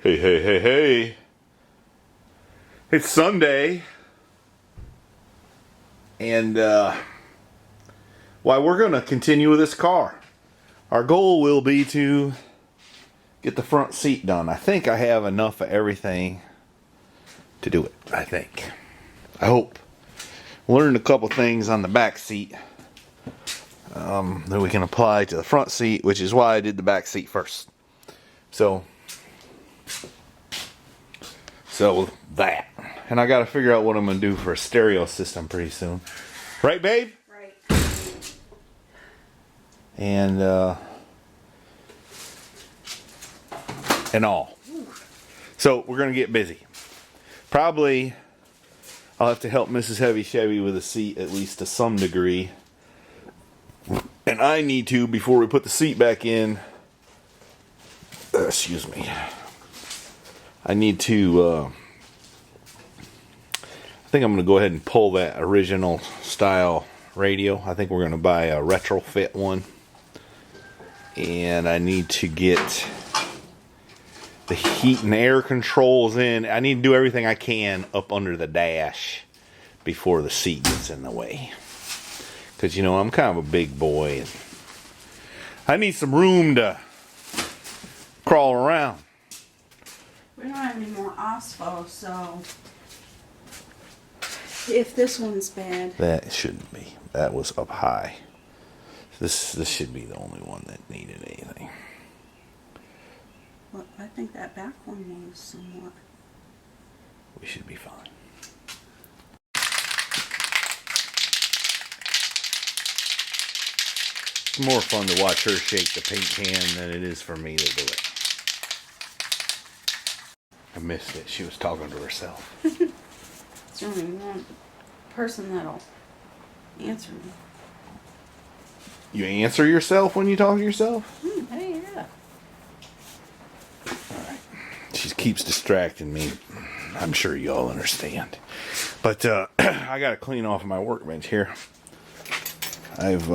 Hey, hey, hey, hey. It's Sunday. And, we're going to continue with this car. Our goal will be to get the front seat done. I think I have enough of everything to do it. I think. I hope. Learned a couple things on the back seat that we can apply to the front seat, which is why I did the back seat first. So that. And I got to figure out what I'm going to do for a stereo system pretty soon. Right, babe? Right. And all. So we're going to get busy. Probably I'll have to help Mrs. Heavy Chevy with the seat at least to some degree. And I need to, before we put the seat back in, excuse me, I need to, I think I'm going to go ahead and pull that original style radio. I think we're going to buy a retrofit one. And I need to get the heat and air controls in. I need to do everything I can up under the dash before the seat gets in the way. Because, you know, I'm kind of a big boy. And I need some room to crawl around. We don't have any more OSFO, so if this one's bad. That shouldn't be. That was up high. This should be the only one that needed anything. Well, I think that back one was somewhat. We should be fine. It's more fun to watch her shake the paint can than it is for me to do it. I missed it. She was talking to herself. It's the only one person that'll answer me. You answer yourself when you talk to yourself? Hey, yeah. Alright. She keeps distracting me. I'm sure you all understand. But I got to clean off my workbench here. I've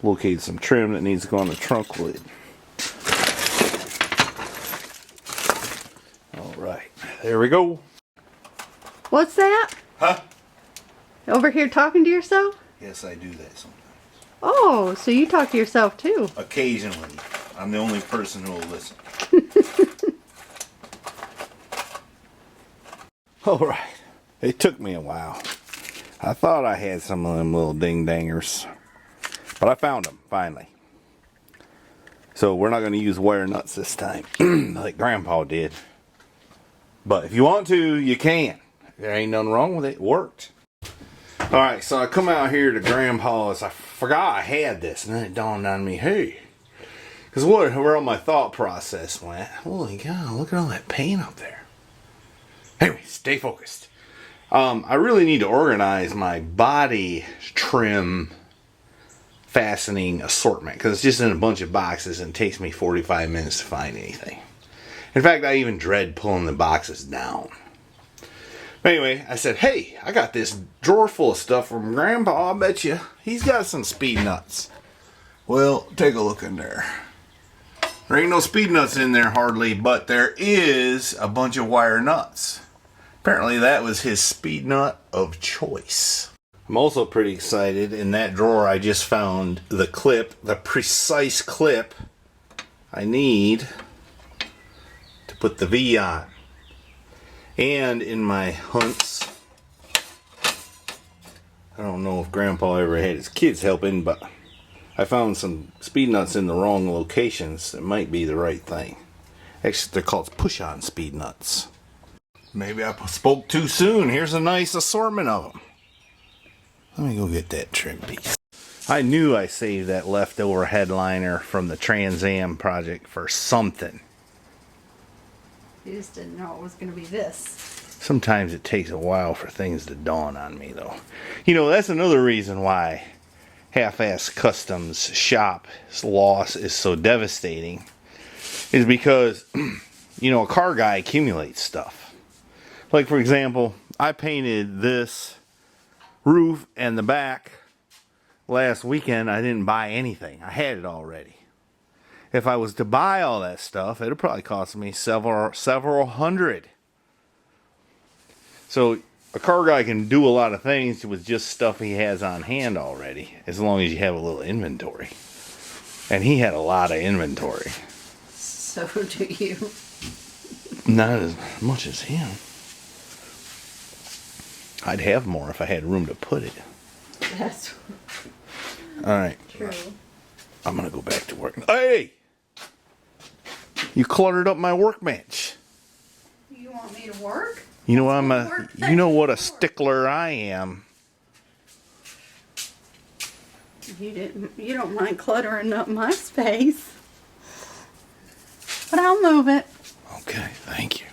located some trim that needs to go on the trunk lid. Alright. There we go. What's that? Huh? Over here talking to yourself? Yes, I do that sometimes. Oh, so you talk to yourself too. Occasionally. I'm the only person who will listen. Alright. It took me a while. I thought I had some of them little ding-dangers. But I found them, finally. So we're not going to use wire nuts this time. Like Grandpa did. But if you want to, you can. There ain't nothing wrong with it. It worked. Alright, so I come out here to Grandpa's. I forgot I had this, and then it dawned on me, hey. Because where all my thought process went. Holy cow, look at all that paint up there. Anyway, stay focused. I really need to organize my body trim fastening assortment. Because it's just in a bunch of boxes, and it takes me 45 minutes to find anything. In fact, I even dread pulling the boxes down. Anyway, I said, hey, I got this drawer full of stuff from Grandpa. I bet you he's got some speed nuts. Well, take a look in there. There ain't no speed nuts in there hardly, but there is a bunch of wire nuts. Apparently that was his speed nut of choice. I'm also pretty excited. In that drawer I just found the clip, the precise clip I need to put the V on. And in my hunts, I don't know if Grandpa ever had his kids helping, but I found some speed nuts in the wrong locations that might be the right thing. Actually, they're called push-on speed nuts. Maybe I spoke too soon. Here's a nice assortment of them. Let me go get that trim piece. I knew I saved that leftover headliner from the Trans Am project for something. You just didn't know it was going to be this. Sometimes it takes a while for things to dawn on me, though. You know, that's another reason why half-ass customs shop loss is so devastating. Is because, you know, a car guy accumulates stuff. Like, for example, I painted this roof and the back last weekend. I didn't buy anything. I had it already. if I was to buy all that stuff, it'd probably cost me several hundred. So a car guy can do a lot of things with just stuff he has on hand already, as long as you have a little inventory. And he had a lot of inventory. So do you. Not as much as him. I'd have more if I had room to put it. That's Alright. true. I'm gonna go back to work. Hey! You cluttered up my workbench. You want me to work? You know That's what you know what a stickler I am. You don't mind cluttering up my space. But I'll move it. Okay, thank you.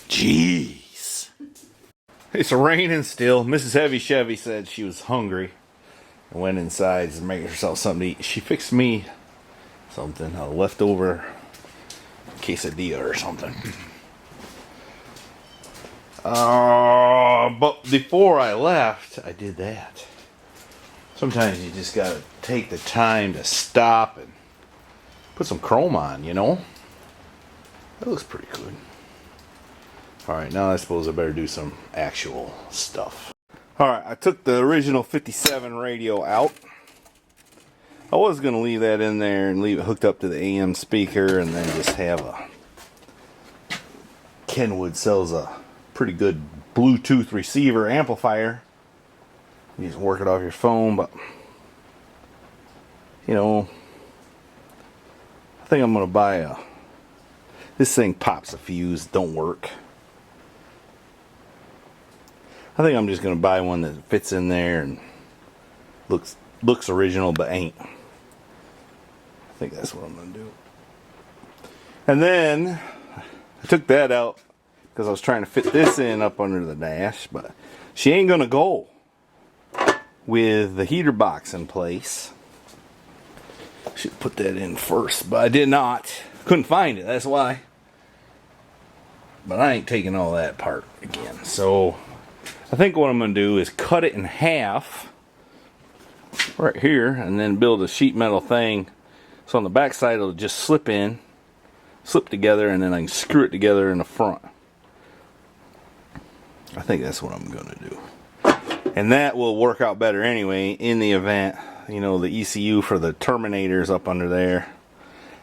Jeez. It's raining still. Mrs. Heavy Chevy said she was hungry and went inside to make herself something to eat. She fixed me something, a leftover quesadilla or something. But before I left, I did that. Sometimes you just gotta take the time to stop and put some chrome on, you know? That looks pretty good. Alright, now I suppose I better do some actual stuff. Alright, I took the original 57 radio out. I was going to leave that in there and leave it hooked up to the AM speaker and then just have a... Kenwood sells a pretty good Bluetooth receiver amplifier. You just work it off your phone, but... You know... I think I'm going to buy a... This thing pops a fuse, don't work. I think I'm just going to buy one that fits in there and looks original but ain't. I think that's what I'm going to do. And then I took that out because I was trying to fit this in up under the dash, but she ain't going to go with the heater box in place. Should put that in first, but I did not. Couldn't find it, that's why. But I ain't taking all that apart again. So I think what I'm going to do is cut it in half right here and then build a sheet metal thing. So on the back side it'll just slip together, and then I can screw it together in the front. I think that's what I'm going to do. And that will work out better anyway in the event, you know, the ECU for the terminators up under there.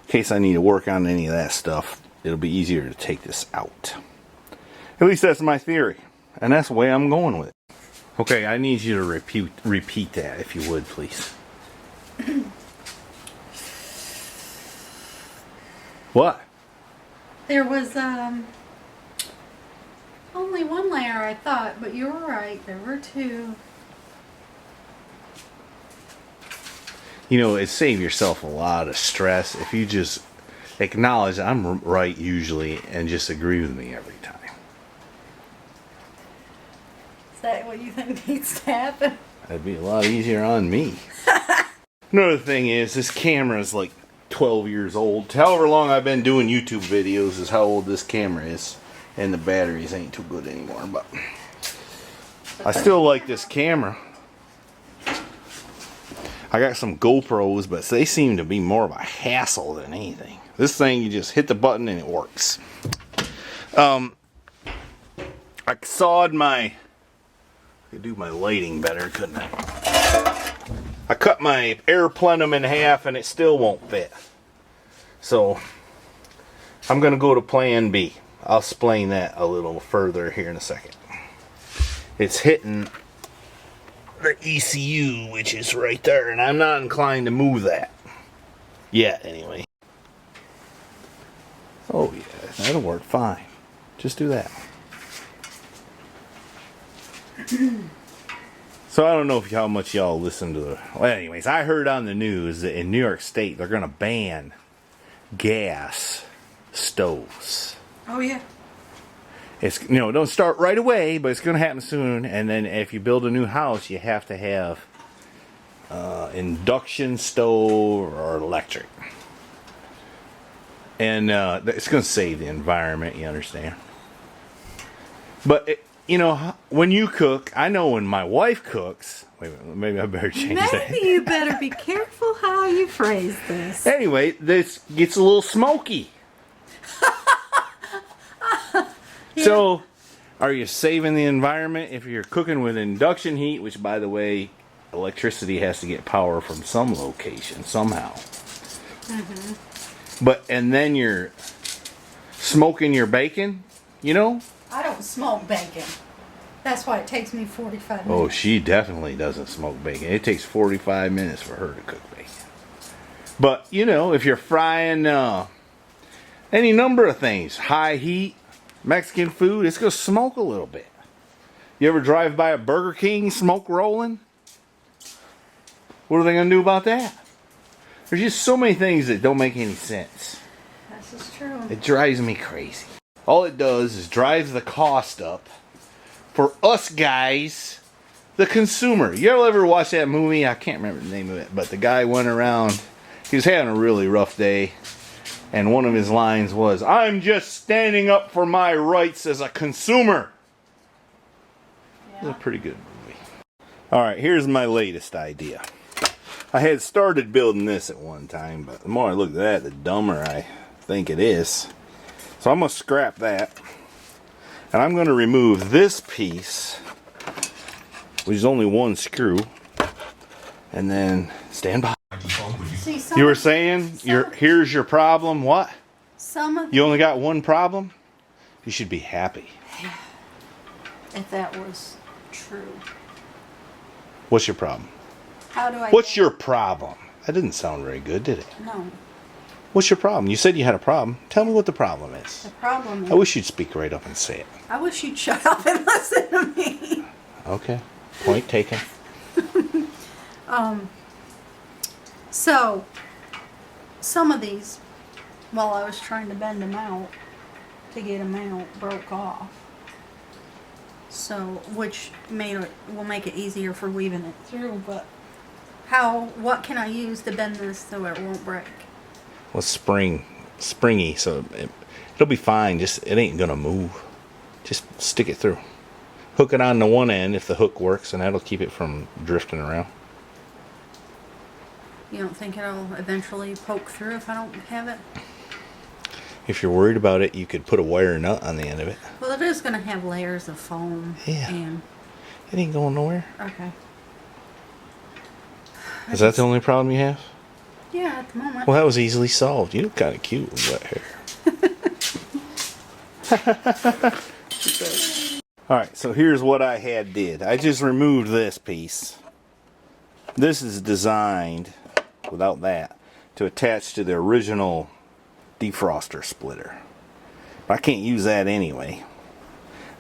In case I need to work on any of that stuff, it'll be easier to take this out. At least that's my theory. And that's the way I'm going with it. Okay, I need you to repeat that, if you would, please. What? There was only one layer, I thought, but you were right. There were two. You know, it saves yourself a lot of stress if you just acknowledge I'm right usually and just agree with me every time. Is that what you think needs to happen? That'd be a lot easier on me. Another thing is, this camera is like 12 years old. However long I've been doing YouTube videos is how old this camera is. And the batteries ain't too good anymore, but I still like this camera. I got some GoPros, but they seem to be more of a hassle than anything. This thing, you just hit the button and it works. I sawed my... I could do my lighting better, couldn't I? I cut my air plenum in half and it still won't fit. So, I'm going to go to plan B. I'll explain that a little further here in a second. It's hitting the ECU, which is right there, and I'm not inclined to move that. Yet, anyway. Oh yeah, that'll work fine. Just do that. So I don't know how much y'all listen to the... Well, anyways, I heard on the news that in New York State, they're going to ban gas stoves. Oh, yeah. It's, you know, don't start right away, but it's going to happen soon. And then if you build a new house, you have to have induction stove or electric. And it's going to save the environment, you understand. But you know, when you cook, I know when my wife cooks. Wait a minute, maybe I better change that. Maybe you better be careful how you phrase this. Anyway, this gets a little smoky. So, are you saving the environment if you're cooking with induction heat, which, by the way, electricity has to get power from some location somehow. And then you're smoking your bacon, you know? I don't smoke bacon. That's why it takes me 45 minutes. Oh, she definitely doesn't smoke bacon. It takes 45 minutes for her to cook bacon. But, you know, if you're frying any number of things, high heat, Mexican food, it's going to smoke a little bit. You ever drive by a Burger King, smoke rolling? What are they going to do about that? There's just so many things that don't make any sense. This is true. It drives me crazy. All it does is drives the cost up for us guys, the consumer. You ever watch that movie? I can't remember the name of it, but the guy went around, he was having a really rough day, and one of his lines was, "I'm just standing up for my rights as a consumer." Yeah. It was a pretty good movie. Alright, here's my latest idea. I had started building this at one time, but the more I look at that, the dumber I think it is. So I'm going to scrap that. And I'm going to remove this piece, which is only one screw. And then stand by. See, You were saying, here's your problem. What? You only got one problem? You should be happy. If that was true. What's your problem? How do I... What's your problem? That didn't sound very good, did it? No. What's your problem? You said you had a problem. Tell me what the problem is. The problem is... I wish you'd speak right up and say it. I wish you'd shut up and listen to me. Okay. Point taken. So, some of these, while I was trying to bend them out, to get them out, broke off. So, which will make it easier for weaving it through, but what can I use to bend this so it won't break? Well, springy, so it'll be fine. Just, it ain't gonna move. Just stick it through. Hook it on the one end if the hook works, and that'll keep it from drifting around. You don't think it'll eventually poke through if I don't have it? If you're worried about it, you could put a wire nut on the end of it. Well, it is going to have layers of foam. Yeah. And... It ain't going nowhere. Okay. Is that the only problem you have? Yeah, at the moment. Well, that was easily solved. You look kind of cute with wet hair. Alright, so here's what I did. I just removed this piece. This is designed, without that, to attach to the original defroster splitter. But I can't use that anyway.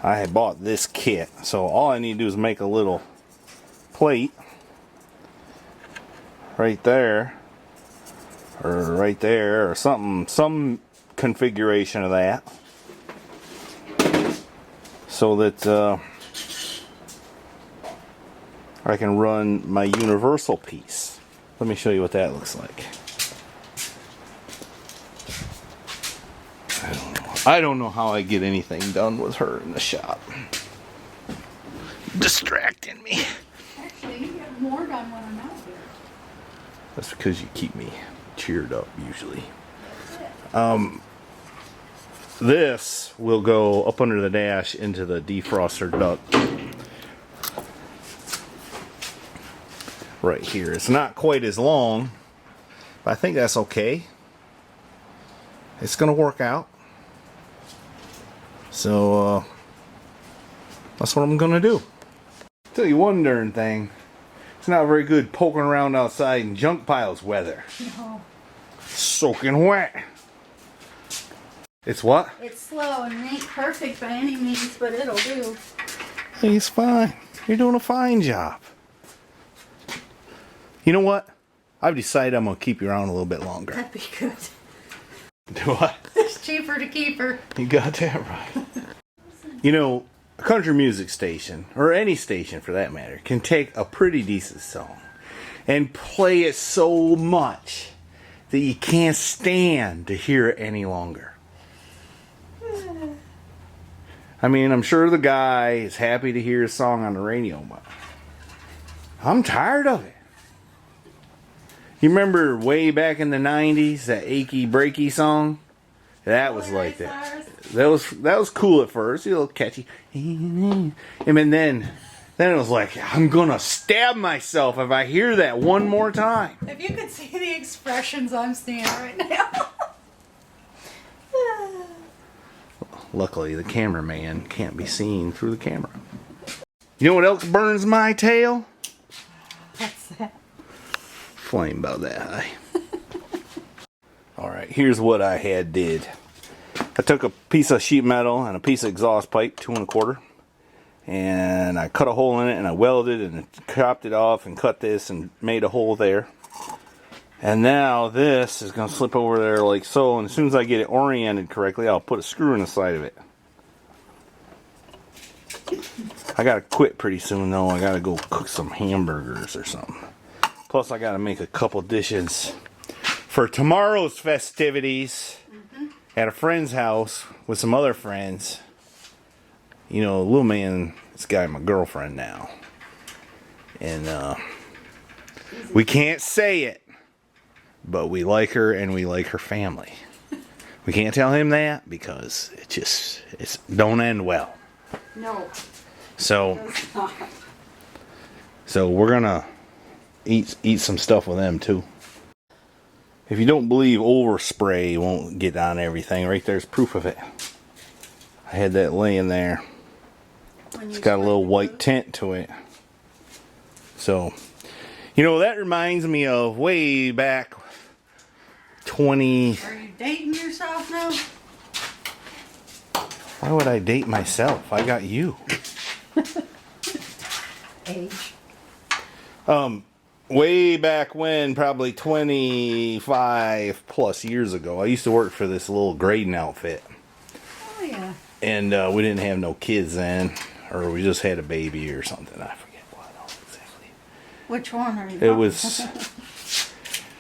I had bought this kit, so all I need to do is make a little plate right there, or something, some configuration of that, so that I can run my universal piece. Let me show you what that looks like. I don't know how I get anything done with her in the shop. Distracting me. Actually, you get more done when I'm out here. That's because you keep me cheered up usually. This will go up under the dash into the defroster duct. Right here. It's not quite as long, but I think that's okay. It's going to work out. So, that's what I'm going to do. Tell you one darn thing. It's not very good poking around outside in junk piles weather. No. Soaking wet. It's what? It's slow and it ain't perfect by any means, but it'll do. Hey, it's fine. You're doing a fine job. You know what? I've decided I'm going to keep you around a little bit longer. That'd be good. Do what? It's cheaper to keep her. You got that right. You know, a country music station, or any station for that matter, can take a pretty decent song and play it so much that you can't stand to hear it any longer. I mean, I'm sure the guy is happy to hear his song on the radio, but I'm tired of it. You remember way back in the 90s, that Achy Breaky song? That was like that. That was cool at first, a little catchy. And then it was like, I'm gonna stab myself if I hear that one more time. If you could see the expressions I'm seeing right now. Luckily, the cameraman can't be seen through the camera. You know what else burns my tail? What's that? Flame about that high. Alright, here's what I did. I took a piece of sheet metal and a piece of exhaust pipe, 2 1/4, and I cut a hole in it and I welded and chopped it off and cut this and made a hole there. And now this is going to slip over there like so, and as soon as I get it oriented correctly, I'll put a screw in the side of it. I got to quit pretty soon though. I got to go cook some hamburgers or something. Plus I got to make a couple dishes for tomorrow's festivities at a friend's house with some other friends. You know, little man, this guy my girlfriend now. And we can't say it, but we like her and we like her family. We can't tell him that because it don't end well. No. So we're gonna eat some stuff with them too. If you don't believe overspray won't get on everything, right there's proof of it. I had that laying there. It's got a little white tint to it. So, you know, that reminds me of way back 20... Are you dating yourself now? Why would I date myself? I got you. Age. Way back when, probably 25 plus years ago, I used to work for this little grading outfit. Oh, yeah. And we didn't have no kids then, or we just had a baby or something. I forget what exactly. Which one are you? It was...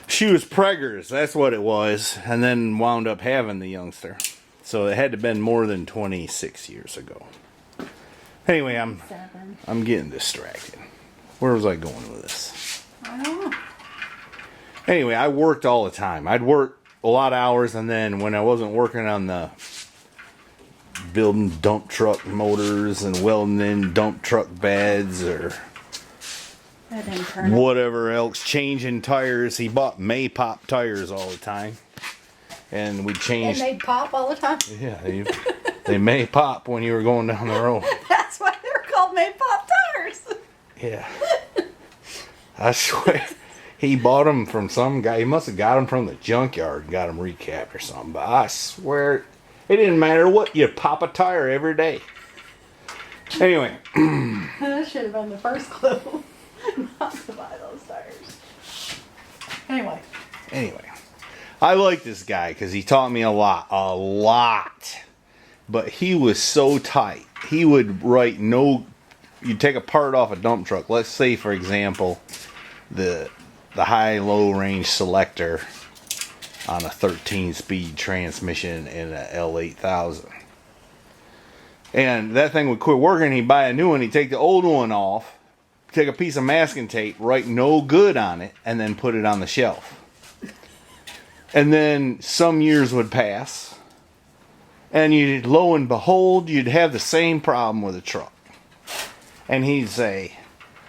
She was preggers, that's what it was, and then wound up having the youngster. So it had to have been more than 26 years ago. Anyway, I'm getting distracted. Where was I going with this? I don't know. Anyway, I worked all the time. I'd work a lot of hours, and then when I wasn't working on the building dump truck motors and welding in dump truck beds or That didn't turn out. whatever else, changing tires, he bought May-Pop tires all the time. And we And changed... they pop all the time. Yeah, they may pop when you were going down the road. That's why they're called made pop tires. Yeah. I swear. He bought them from some guy. He must have got them from the junkyard and got them recapped or something. But I swear, it didn't matter what. You pop a tire every day. Anyway. That should have been the first clue. Not to buy those tires. Anyway. I like this guy because he taught me a lot. But he was so tight. He would write you'd take a part off a dump truck. Let's say, for example, the high-low range selector on a 13-speed transmission in a L8000. And that thing would quit working. He'd buy a new one. He'd take the old one off, take a piece of masking tape, write no good on it, and then put it on the shelf. And then some years would pass, and lo and behold, you'd have the same problem with a truck. And he'd say,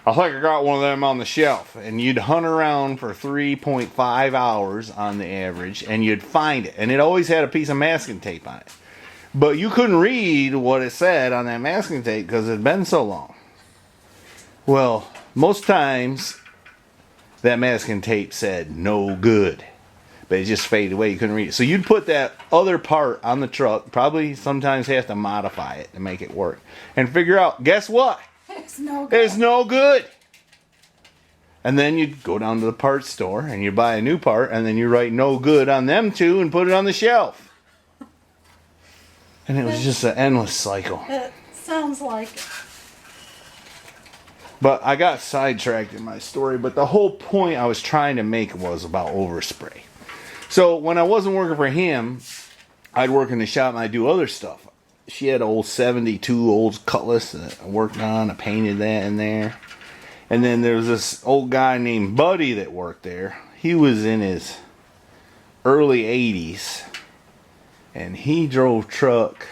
I think I got one of them on the shelf. And you'd hunt around for 3.5 hours on the average, and you'd find it. And it always had a piece of masking tape on it. But you couldn't read what it said on that masking tape because it had been so long. Well, most times, that masking tape said no good. But it just faded away. You couldn't read it. So you'd put that other part on the truck. Probably sometimes have to modify it to make it work. And figure out, guess what? It's no good. It's no good. And then you'd go down to the parts store and you buy a new part. And then you write no good on them two and put it on the shelf. And it was just an endless cycle. It sounds like it. But I got sidetracked in my story. But the whole point I was trying to make was about overspray. So when I wasn't working for him, I'd work in the shop and I'd do other stuff. she had an old 72 old Cutlass that I worked on. I painted that in there. And then there was this old guy named Buddy that worked there. He was in his early 80s. And he drove truck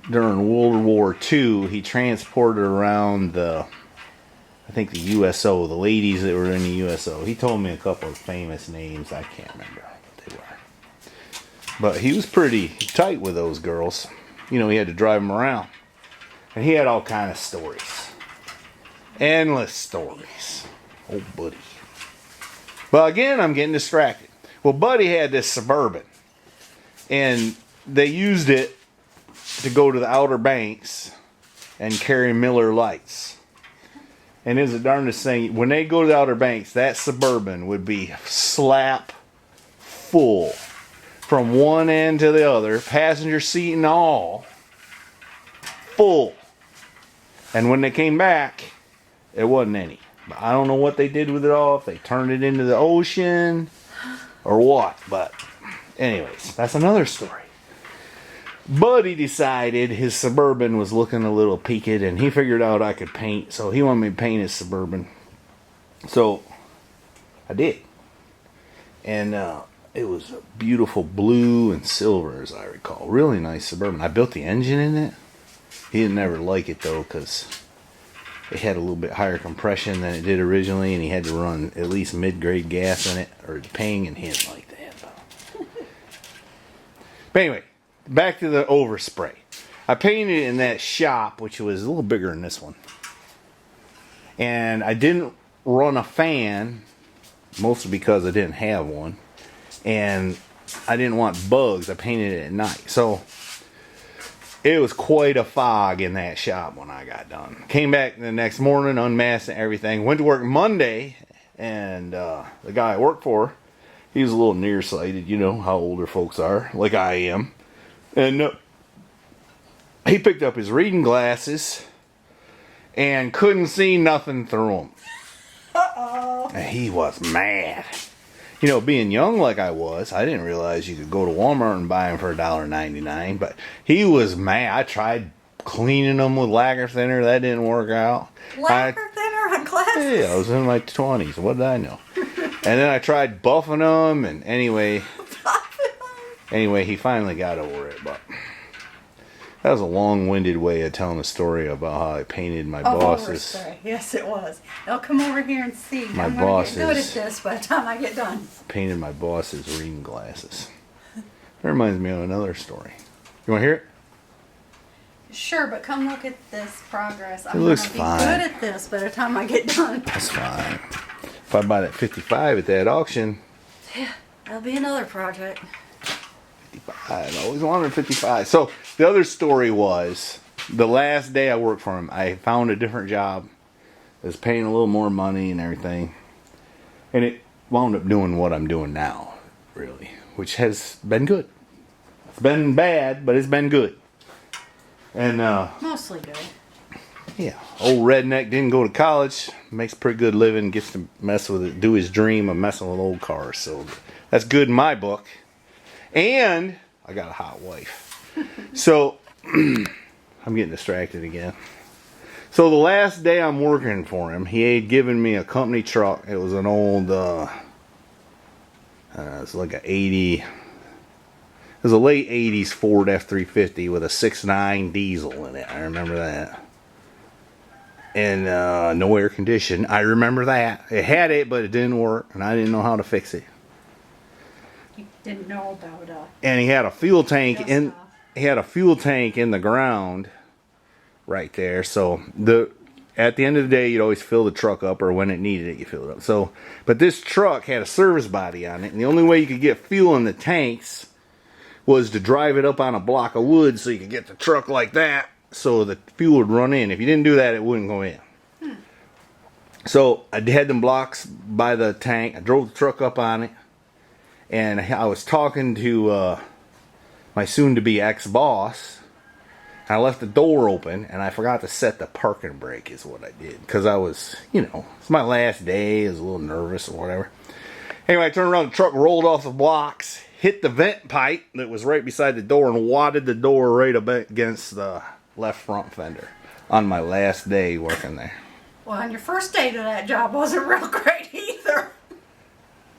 during World War II. He transported around I think the USO, the ladies that were in the USO. He told me a couple of famous names. I can't remember what they were. But he was pretty tight with those girls. You know, he had to drive them around. And he had all kind of stories. Endless stories. Oh, Buddy. But again, I'm getting distracted. Well, Buddy had this Suburban. And they used it to go to the Outer Banks and carry Miller Lights. And it's the darndest thing. When they go to the Outer Banks, that Suburban would be slap full from one end to the other, passenger seat and all, full. And when they came back, there wasn't any. But I don't know what they did with it all, if they turned it into the ocean or what. But anyways, that's another story. Buddy decided his Suburban was looking a little peaked, and he figured out I could paint, so he wanted me to paint his Suburban. So I did. And it was a beautiful blue and silver, as I recall. Really nice Suburban. I built the engine in it. He didn't ever like it, though, because it had a little bit higher compression than it did originally, and he had to run at least mid-grade gas in it, or paying, and he didn't like that. But anyway, back to the overspray. I painted it in that shop, which was a little bigger than this one. And I didn't run a fan, mostly because I didn't have one. And I didn't want bugs. I painted it at night. So it was quite a fog in that shop when I got done. Came back the next morning, unmasked and everything. Went to work Monday, and the guy I worked for, he was a little nearsighted. You know how older folks are, like I am. And he picked up his reading glasses and couldn't see nothing through them. Uh-oh. And he was mad. You know, being young like I was, I didn't realize you could go to Walmart and buy them for $1.99. But he was mad. I tried cleaning them with lacquer thinner. That didn't work out. Lacquer thinner on glasses? Yeah, I was in my 20s. What did I know? And then I tried buffing them. And anyway, he finally got over it. But that was a long-winded way of telling a story about how I painted my bosses. Overspray. Yes, it was. Now come over here and see. My I'm bosses. Get good at this by the time I get done. Painted my boss's reading glasses. That reminds me of another story. You want to hear it? Sure, but come look at this progress. It looks gonna be fine. good at this by the time I get done. That's fine. If I buy that 55 at that auction, Yeah, that'll be another project. 55. I always wanted 55. So the other story was, the last day I worked for him, I found a different job. It was paying a little more money and everything. And it wound up doing what I'm doing now, really. Which has been good. It's been bad, but it's been good. And Mostly good. yeah, old redneck didn't go to college, makes a pretty good living, gets to mess with it, do his dream of messing with old cars. So that's good in my book. And I got a hot wife. So I'm getting distracted again. So the last day I'm working for him, he had given me a company truck. It was an old, it's like a 80. It was a late 80s Ford F-350 with a 6.9 diesel in it. I remember that. And no air conditioning. I remember that. It had it, but it didn't work, and I didn't know how to fix it. You didn't know about And he had a fuel tank Just, in. He had a fuel tank in the ground, right there. So at the end of the day, you'd always fill the truck up, or when it needed it, you fill it up. So, but this truck had a service body on it, and the only way you could get fuel in the tanks was to drive it up on a block of wood, so you could get the truck like that, so the fuel would run in. If you didn't do that, it wouldn't go in. So I had them blocks by the tank. I drove the truck up on it, and I was talking to my soon-to-be ex-boss. I left the door open, and I forgot to set the parking brake is what I did. Because I was, it's my last day. I was a little nervous or whatever. Anyway, I turned around, the truck rolled off the blocks, hit the vent pipe that was right beside the door and wadded the door right up against the left front fender on my last day working there. Well, on your first day to that job wasn't real great either.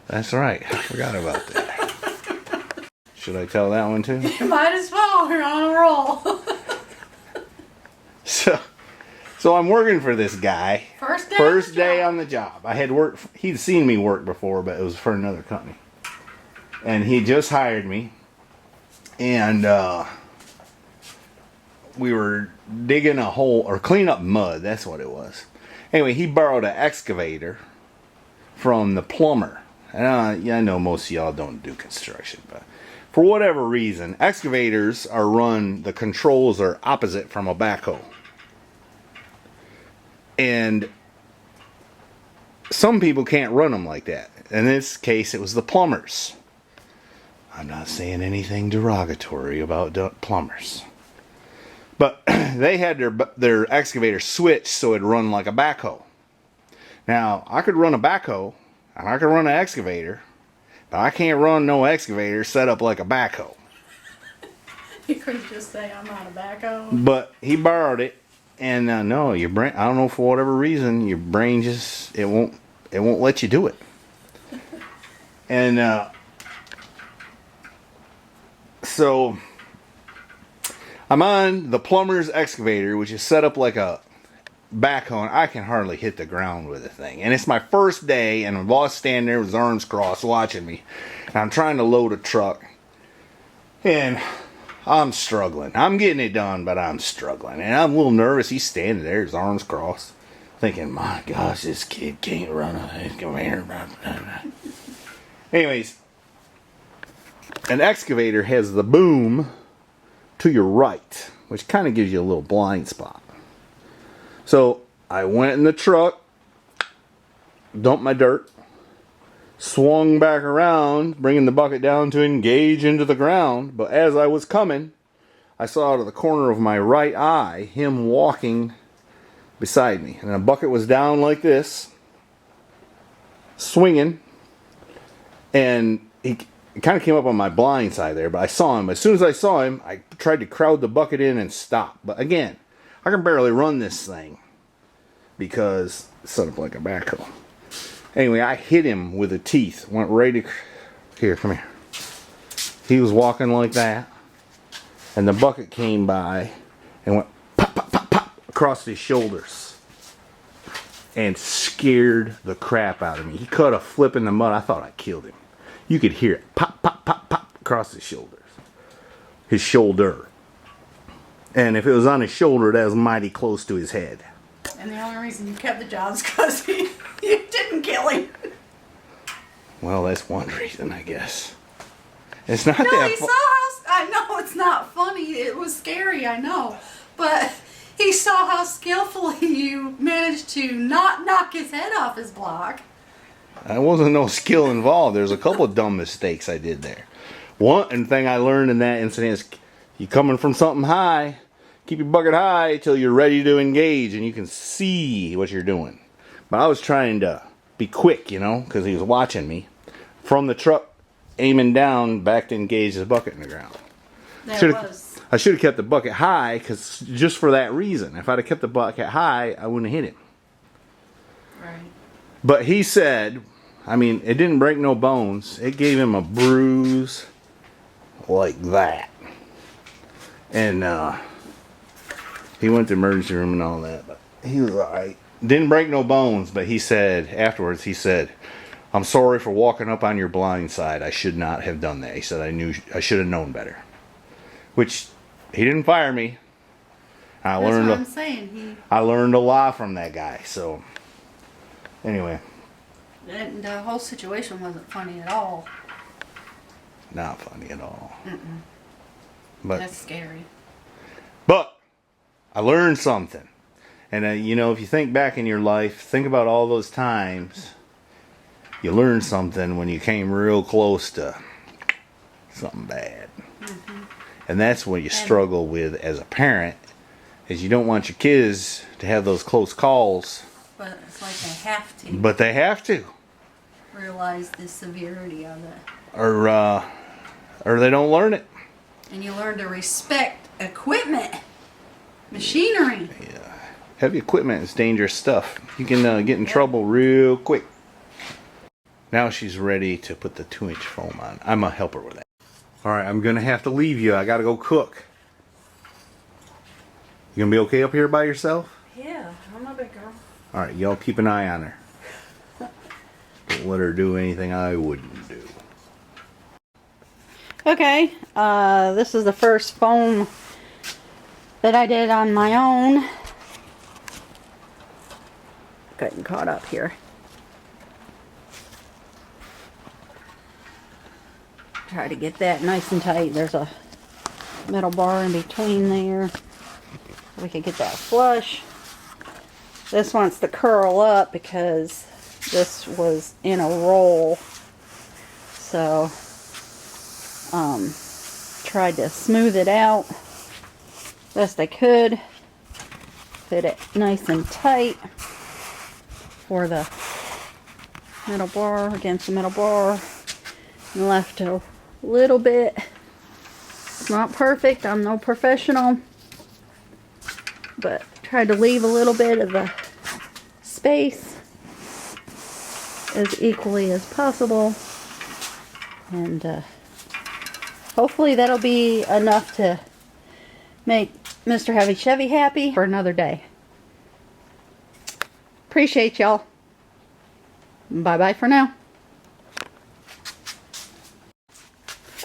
That's right. I forgot about that. Should I tell that one too? You might as well. You're on a roll. So I'm working for this guy. First day on the job. I had worked. He'd seen me work before, but it was for another company. And he just hired me. And we were digging a hole or cleaning up mud. That's what it was. Anyway, he borrowed an excavator from the plumber. And yeah, I know most of y'all don't do construction, but for whatever reason, excavators are run, the controls are opposite from a backhoe. And some people can't run them like that. In this case, it was the plumbers. I'm not saying anything derogatory about plumbers. But they had their excavator switched so it'd run like a backhoe. Now, I could run a backhoe, and I could run an excavator, but I can't run no excavator set up like a backhoe. You couldn't just say, I'm not a backhoe. But he borrowed it, and no, your brain, I don't know, for whatever reason, your brain just, it won't let you do it. And so I'm on the plumber's excavator, which is set up like a backhoe, and I can hardly hit the ground with the thing. And it's my first day, and my boss standing there with his arms crossed watching me. And I'm trying to load a truck, and I'm struggling. I'm getting it done, but I'm struggling. And I'm a little nervous. He's standing there, his arms crossed, thinking, my gosh, this kid can't run a excavator. Anyways, an excavator has the boom to your right, which kind of gives you a little blind spot. So I went in the truck, dumped my dirt, swung back around, bringing the bucket down to engage into the ground. But as I was coming, I saw out of the corner of my right eye him walking beside me. And the bucket was down like this, swinging. And he kind of came up on my blind side there, but I saw him. As soon as I saw him, I tried to crowd the bucket in and stop. But again, I can barely run this thing because it's set up like a backhoe. Anyway, I hit him with the teeth. Went right here, come here. He was walking like that, and the bucket came by and went pop, pop, pop, pop across his shoulders and scared the crap out of me. He cut a flip in the mud. I thought I killed him. You could hear it pop, pop, pop, pop across his shoulders. His shoulder. And if it was on his shoulder, that was mighty close to his head. And the only reason you kept the job is because you didn't kill him. Well, that's one reason, I guess. It's not No, that he saw how... I know it's not funny. It was scary, I know. But he saw how skillfully you managed to not knock his head off his block. There wasn't no skill involved. There's a couple of dumb mistakes I did there. One thing I learned in that incident is you coming from something high, keep your bucket high till you're ready to engage and you can see what you're doing. But I was trying to be quick, you know, because he was watching me. From the truck, aiming down, back to engage the bucket in the ground. I should have kept the bucket high, because just for that reason. If I'd have kept the bucket high, I wouldn't have hit him. Right. But he said, I mean, it didn't break no bones. It gave him a bruise like that. And he went to the emergency room and all that. But he was alright. Didn't break no bones, but he said, afterwards, he said, I'm sorry for walking up on your blind side. I should not have done that. He said, I should have known better. Which, he didn't fire me. That's what I'm saying. I learned a lot from that guy. So, anyway. And the whole situation wasn't funny at all. Not funny at all. Mm-mm. But that's scary. But I learned something. And, you know, if you think back in your life, think about all those times you learned something when you came real close to something bad. Mm-hmm. And that's what you struggle with as a parent, is you don't want your kids to have those close calls. But it's like they have to. But they have to. Realize the severity of it. Or or they don't learn it. And you learn to respect equipment, machinery. Yeah. Heavy equipment is dangerous stuff. You can get in trouble real quick. Now she's ready to put the 2-inch foam on. I'm going to help her with that. Alright, I'm going to have to leave you. I got to go cook. You going to be okay up here by yourself? Yeah, I'm a big girl. Alright, y'all keep an eye on her. Don't let her do anything I wouldn't do. Okay, this is the first foam that I did on my own. Getting caught up here. Try to get that nice and tight. There's a metal bar in between there. We can get that flush. This wants to curl up because this was in a roll. So, tried to smooth it out best I could. Fit it nice and tight for the metal bar, against the metal bar. And left a little bit. It's not perfect. I'm no professional. But tried to leave a little bit of the space as equally as possible. And hopefully that'll be enough to make Mr. Heavy Chevy happy for another day. Appreciate y'all. Bye-bye for now.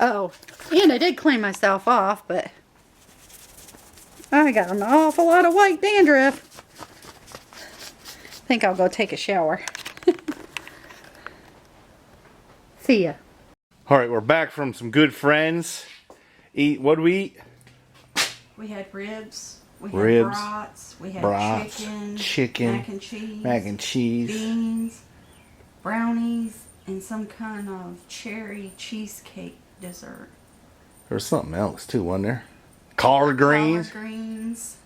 Oh, and I did clean myself off, but I got an awful lot of white dandruff. I think I'll go take a shower. See ya. Alright, we're back from some good friends. What did we eat? We had ribs. We had Ribs, brats. We had brats, chicken, mac and cheese, beans, brownies, and some kind of cherry cheesecake dessert. There was something else too, wasn't there? Collard greens. Collard greens.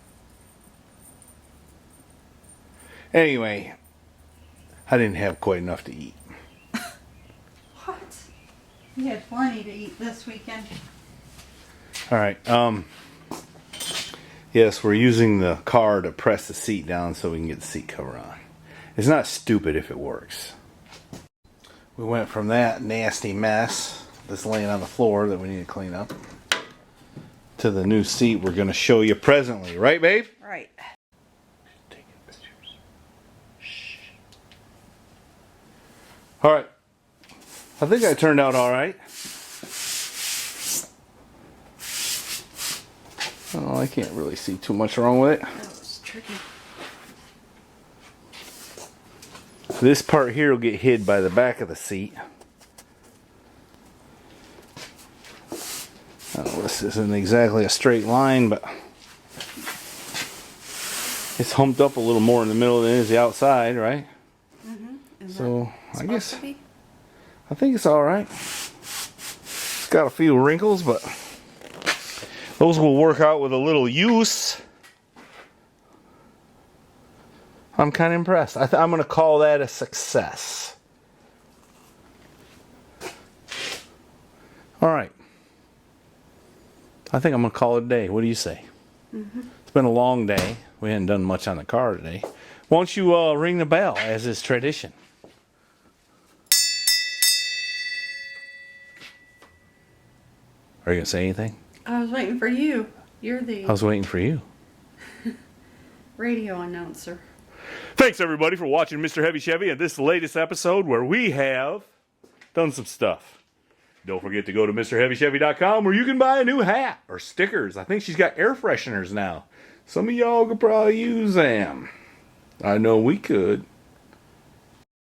Anyway, I didn't have quite enough to eat. What? We had plenty to eat this weekend. Alright, yes, we're using the car to press the seat down so we can get the seat cover on. It's not stupid if it works. We went from that nasty mess that's laying on the floor that we need to clean up to the new seat we're going to show you presently. Right, babe? Right. Taking pictures. Shh. Alright. I think I turned out alright. Oh, I can't really see too much wrong with it. That was tricky. This part here will get hid by the back of the seat. Oh, this isn't exactly a straight line, but it's humped up a little more in the middle than it is the outside, right? Mm-hmm. So I guess I think it's all right. It's got a few wrinkles, but those will work out with a little use. I'm kind of impressed. I'm going to call that a success. All right. I think I'm going to call it a day. What do you say? Mm-hmm. It's been a long day. We hadn't done much on the car today. Why don't you ring the bell, as is tradition? Are you going to say anything? I was waiting for you. You're the I was waiting for you. radio announcer. Thanks, everybody, for watching Mr. Heavy Chevy and this latest episode where we have done some stuff. Don't forget to go to MrHeavyChevy.com where you can buy a new hat or stickers. I think she's got air fresheners now. Some of y'all could probably use them. I know we could.